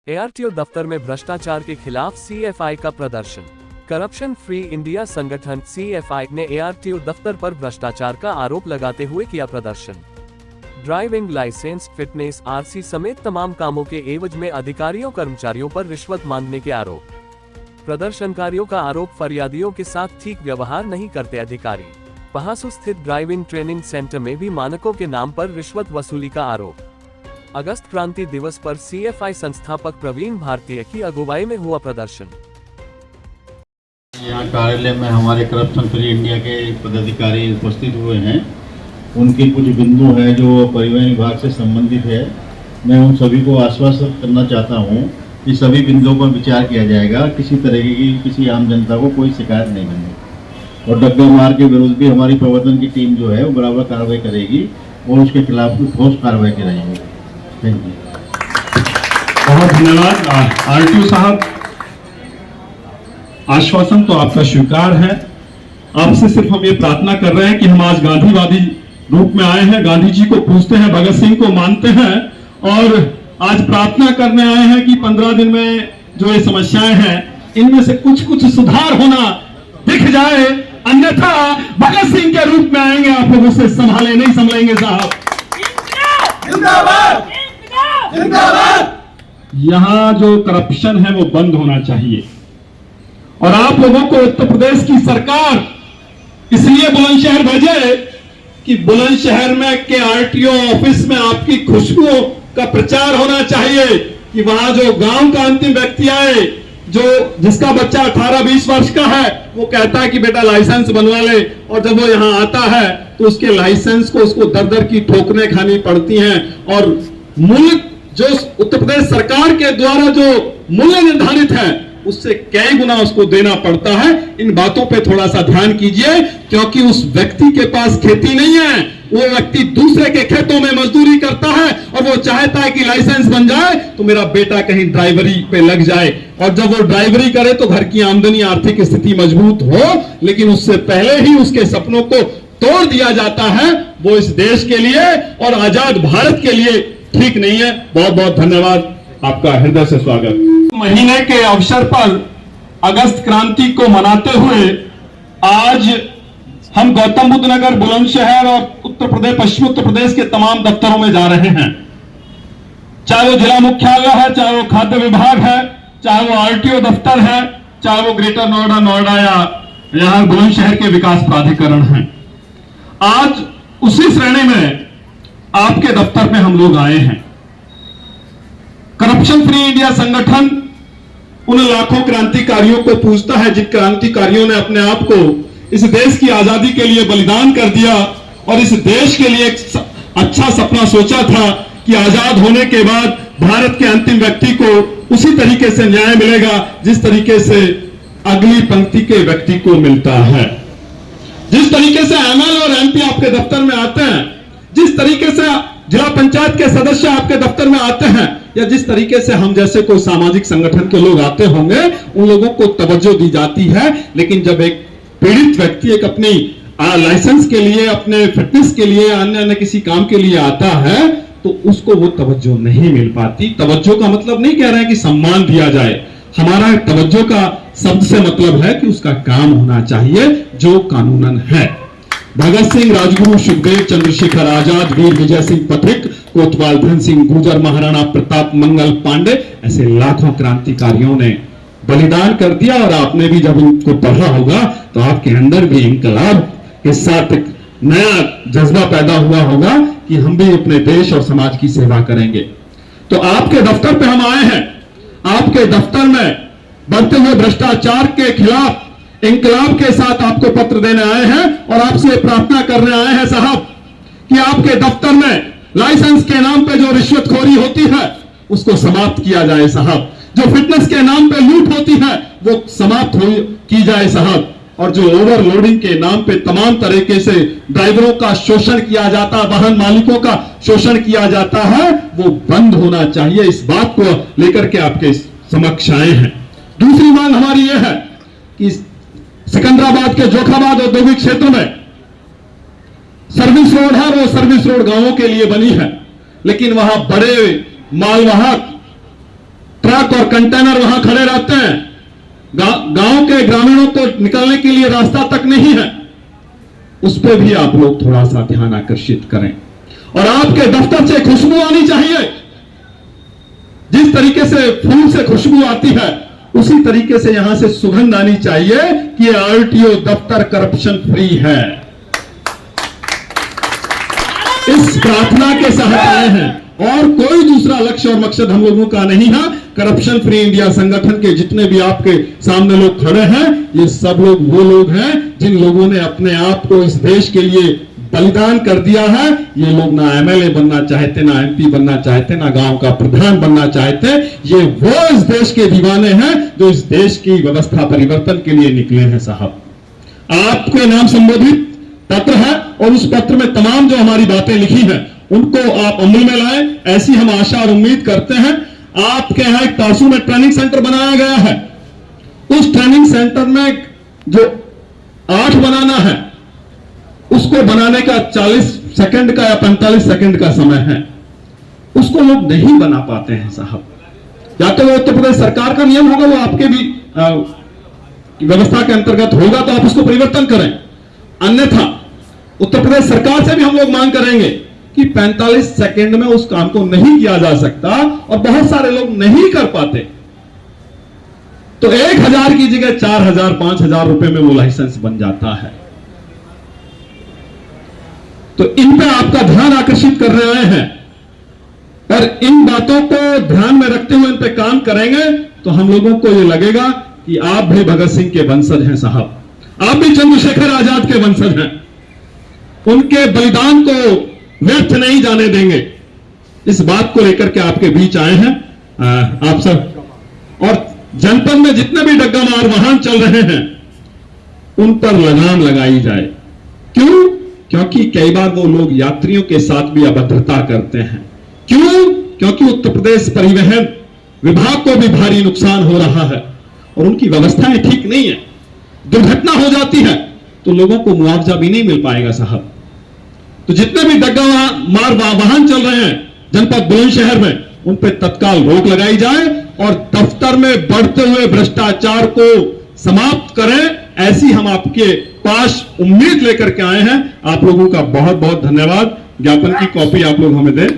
ARTO दफ्तर में भ्रष्टाचार के खिलाफ सीएफआई का प्रदर्शन। करप्शन फ्री इंडिया संगठन सीएफआई ने एआरटीओ दफ्तर पर भ्रष्टाचार का आरोप लगाते हुए किया प्रदर्शन। ड्राइविंग लाइसेंस, फिटनेस, आरसी समेत तमाम कामों के एवज में अधिकारियों कर्मचारियों पर रिश्वत मांगने के आरोप। प्रदर्शनकारियों का आरोप, फरियादियों के साथ ठीक व्यवहार नहीं करते अधिकारी। पहासू स्थित ड्राइविंग ट्रेनिंग सेंटर में भी मानकों के नाम पर रिश्वत वसूली का आरोप। अगस्त क्रांति दिवस पर सीएफआई संस्थापक प्रवीण भारतीय की अगुवाई में हुआ प्रदर्शन। यहाँ कार्यालय में हमारे करप्शन फ्री इंडिया के पदाधिकारी उपस्थित हुए हैं। उनके कुछ बिंदु हैं जो परिवहन विभाग से संबंधित है। मैं उन सभी को आश्वस्त करना चाहता हूँ कि सभी बिंदुओं पर विचार किया जाएगा। किसी तरह की किसी आम जनता को कोई शिकायत नहीं बनेगी और डग्गा मार के विरुद्ध भी हमारी प्रवर्तन की टीम जो है वो बराबर कार्रवाई करेगी और उसके खिलाफ ठोस कार्रवाई कराएंगे। Thank you. बहुत धन्यवाद आरटीओ साहब। आश्वासन तो आपका स्वीकार है। आपसे सिर्फ हम ये प्रार्थना कर रहे हैं कि हम आज गांधीवादी रूप में आए हैं, गांधी जी को पूजते हैं, भगत सिंह को मानते हैं और आज प्रार्थना करने आए हैं कि 15 दिन में जो ये समस्याएं हैं इनमें से कुछ सुधार होना दिख जाए, अन्यथा भगत सिंह के रूप में आएंगे, आप लोग उससे संभाले नहीं संभलेंगे साहब। जिंदाबाद जिंदाबाद। यहां जो करप्शन है वो बंद होना चाहिए और आप लोगों को उत्तर प्रदेश की सरकार इसलिए बुलंदशहर भेजे कि बुलंदशहर में के आरटीओ ऑफिस में आपकी खुशबू का प्रचार होना चाहिए कि वहां जो गांव का अंतिम व्यक्ति आए, जो जिसका बच्चा 18-20 वर्ष का है, वो कहता है कि बेटा लाइसेंस बनवा ले, और जब वो यहाँ आता है तो उसके लाइसेंस को उसको दर की ठोकरें खानी पड़ती हैं और मूल्य जो उत्तर प्रदेश सरकार के द्वारा जो मूल्य निर्धारित है उससे कई गुना उसको देना पड़ता है। इन बातों पे थोड़ा सा ध्यान कीजिए क्योंकि उस व्यक्ति के पास खेती नहीं है, वो व्यक्ति दूसरे के खेतों में मजदूरी करता है और वो चाहता है कि लाइसेंस बन जाए तो मेरा बेटा कहीं ड्राइवरी पे लग जाए, और जब वो ड्राइवरी करे तो घर की आमदनी, आर्थिक स्थिति मजबूत हो, लेकिन उससे पहले ही उसके सपनों को तोड़ दिया जाता है। वो इस देश के लिए और आजाद भारत के लिए ठीक नहीं है। बहुत बहुत धन्यवाद, आपका हृदय से स्वागत। महीने के अवसर पर अगस्त क्रांति को मनाते हुए आज हम गौतम बुद्ध नगर, बुलंदशहर और उत्तर प्रदेश, पश्चिमी उत्तर प्रदेश के तमाम दफ्तरों में जा रहे हैं। चाहे वो जिला मुख्यालय है, चाहे वो खाद्य विभाग है, चाहे वो आरटीओ दफ्तर है, चाहे वो ग्रेटर नोएडा या यहां बुलंदशहर के विकास प्राधिकरण है। आज उसी श्रेणी में आपके दफ्तर में हम लोग आए हैं। करप्शन फ्री इंडिया संगठन उन लाखों क्रांतिकारियों को पूजता है जिन क्रांतिकारियों ने अपने आप को इस देश की आजादी के लिए बलिदान कर दिया और इस देश के लिए एक अच्छा सपना सोचा था कि आजाद होने के बाद भारत के अंतिम व्यक्ति को उसी तरीके से न्याय मिलेगा जिस तरीके से अगली पंक्ति के व्यक्ति को मिलता है। जिस तरीके से एमएल और एमपी आपके दफ्तर में आते हैं, जिस तरीके से जिला पंचायत के सदस्य आपके दफ्तर में आते हैं, या जिस तरीके से हम जैसे कोई सामाजिक संगठन के लोग आते होंगे, उन लोगों को तवज्जो दी जाती है। लेकिन जब एक पीड़ित व्यक्ति एक अपनी लाइसेंस के लिए, अपने फिटनेस के लिए, अन्य किसी काम के लिए आता है तो उसको वो तवज्जो नहीं मिल पाती। तवज्जो का मतलब नहीं कह रहे हैं कि सम्मान दिया जाए, हमारा तवज्जो का शब्द से मतलब है कि उसका काम होना चाहिए जो कानूनन है। भगत सिंह, राजगुरु, सुखदेव, चंद्रशेखर आजाद, वीर विजय सिंह पथिक, कोतवाल धन सिंह गुर्जर, महाराणा प्रताप, मंगल पांडे, ऐसे लाखों क्रांतिकारियों ने बलिदान कर दिया और आपने भी जब उनको पढ़ा होगा तो आपके अंदर भी इंकलाब के साथ एक नया जज्बा पैदा हुआ होगा कि हम भी अपने देश और समाज की सेवा करेंगे। तो आपके दफ्तर पे हम आए हैं। आपके दफ्तर में बढ़ते हुए भ्रष्टाचार के खिलाफ इंकलाब के साथ आपको पत्र देने आए हैं और आपसे प्रार्थना करने आए हैं साहब कि आपके दफ्तर में लाइसेंस के नाम पे जो रिश्वतखोरी होती है उसको समाप्त किया जाए साहब। जो फिटनेस के नाम पे लूट होती है वो समाप्त की जाए साहब। और जो ओवरलोडिंग के नाम पे तमाम तरीके से ड्राइवरों का शोषण किया जाता है, वाहन मालिकों का शोषण किया जाता है, वो बंद होना चाहिए। इस बात को लेकर के आपके समक्ष आए हैं। दूसरी मांग हमारी यह है कि सिकंदराबाद के जोखाबाद औद्योगिक क्षेत्र में सर्विस रोड है, वो सर्विस रोड गांवों के लिए बनी है, लेकिन वहां बड़े मालवाहक ट्रक और कंटेनर वहां खड़े रहते हैं, गांव के ग्रामीणों को निकलने के लिए रास्ता तक नहीं है, उस पर भी आप लोग थोड़ा सा ध्यान आकर्षित करें। और आपके दफ्तर से खुशबू आनी चाहिए, जिस तरीके से फूल से खुशबू आती है उसी तरीके से यहां से सुगंध आनी चाहिए कि ये आरटीओ दफ्तर करप्शन फ्री है। इस प्रार्थना के साथ आए हैं और कोई दूसरा लक्ष्य और मकसद हम लोगों का नहीं है। करप्शन फ्री इंडिया संगठन के जितने भी आपके सामने लोग खड़े हैं, ये सब लोग वो लोग हैं जिन लोगों ने अपने आप को इस देश के लिए बलिदान कर दिया है। ये लोग ना एमएलए बनना चाहते, ना एमपी बनना चाहते, ना गांव का प्रधान बनना चाहते। ये वो इस देश के दीवाने हैं जो इस देश की व्यवस्था परिवर्तन के लिए निकले हैं। साहब, आपके नाम संबोधित पत्र है और उस पत्र में तमाम जो हमारी बातें लिखी हैं उनको आप अमल में लाएं, ऐसी हम आशा और उम्मीद करते हैं। आपके यहां एक पासू में ट्रेनिंग सेंटर बनाया गया है, उस ट्रेनिंग सेंटर में जो 8 बनाना है उसको बनाने का 40 सेकंड का या 45 सेकंड का समय है, उसको लोग नहीं बना पाते हैं। साहब, या तो वो उत्तर प्रदेश सरकार का नियम होगा, वो आपके भी व्यवस्था के अंतर्गत होगा तो आप उसको परिवर्तन करें, अन्यथा उत्तर प्रदेश सरकार से भी हम लोग मांग करेंगे कि 45 सेकंड में उस काम को नहीं किया जा सकता और बहुत सारे लोग नहीं कर पाते, तो 1000 की जगह 4000 5000 रुपए में वो लाइसेंस बन जाता है। तो इन पे आपका ध्यान आकर्षित कर रहे हैं और इन बातों को ध्यान में रखते हुए इन पे काम करेंगे तो हम लोगों को ये लगेगा कि आप भी भगत सिंह के वंशज हैं। साहब, आप भी चंद्रशेखर आजाद के वंशज हैं, उनके बलिदान को व्यर्थ नहीं जाने देंगे। इस बात को लेकर के आपके बीच आए हैं आप सब। और जनपद में जितने भी डग्गा मार वाहन चल रहे हैं उन पर लगाम लगाई जाए। क्यों? क्योंकि कई बार वो लोग यात्रियों के साथ भी अभद्रता करते हैं। क्यों? क्योंकि उत्तर प्रदेश परिवहन विभाग को भी भारी नुकसान हो रहा है और उनकी व्यवस्थाएं ठीक नहीं है। दुर्घटना हो जाती है तो लोगों को मुआवजा भी नहीं मिल पाएगा। साहब, तो जितने भी डग्गा मार वाहन चल रहे हैं जनपद बुलंदशहर में, उन पर तत्काल रोक लगाई जाए और दफ्तर में बढ़ते हुए भ्रष्टाचार को समाप्त करें, ऐसी हम आपके पास उम्मीद लेकर के आए हैं। आप लोगों का बहुत बहुत धन्यवाद। ज्ञापन की कॉपी आप लोग हमें दें।